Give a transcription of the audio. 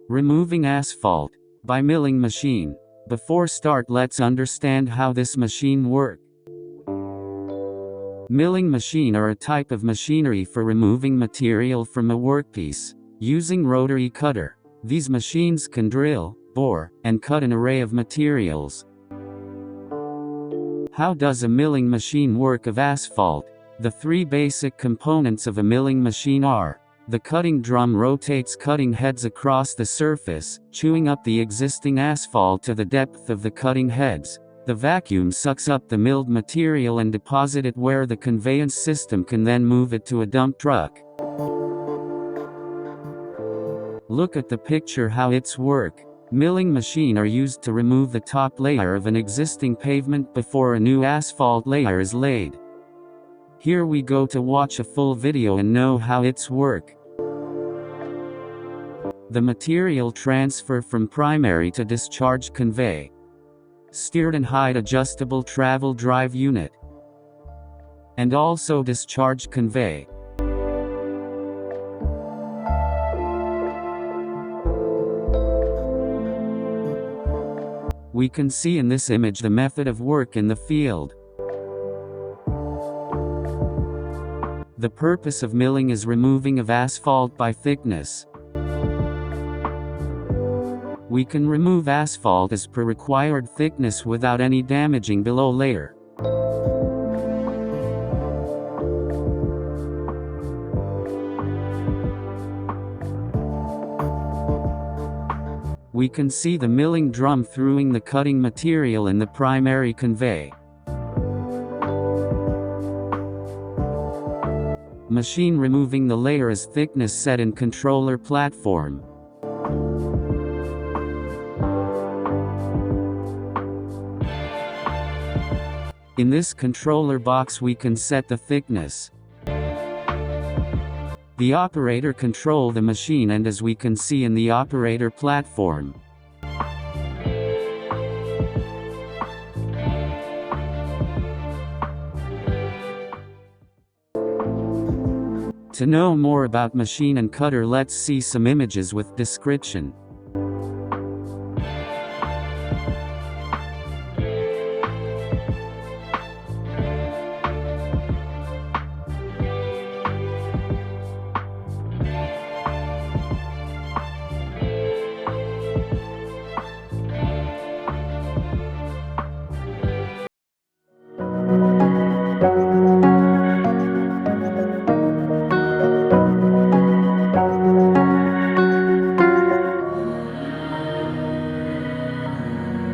Removing asphalt by milling machine. Before start, let's understand how this machine works. Milling machine are a type of machinery for removing material from a workpiece, using rotary cutter. These machines can drill, bore, and cut an array of materials. How does a milling machine work of asphalt? The three basic components of a milling machine are: the cutting drum rotates cutting heads across the surface, chewing up the existing asphalt to the depth of the cutting heads. The vacuum sucks up the milled material and deposits it where the conveyance system can then move it to a dump truck. Look at the picture how it's work. Milling machine are used to remove the top layer of an existing pavement before a new asphalt layer is laid. Here we go to watch a full video and know how it's work. The material transfer from primary to discharge convey. Steered and height adjustable travel drive unit. And also discharge convey. We can see in this image the method of work in the field. The purpose of milling is removing of asphalt by thickness. We can remove asphalt as per required thickness without any damaging below layer. We can see the milling drum throwing the cutting material in the primary convey. Machine removing the layer as thickness set in controller platform. In this controller box we can set the thickness. The operator control the machine, and as we can see in the operator platform. To know more about machine and cutter, let's see some images with description.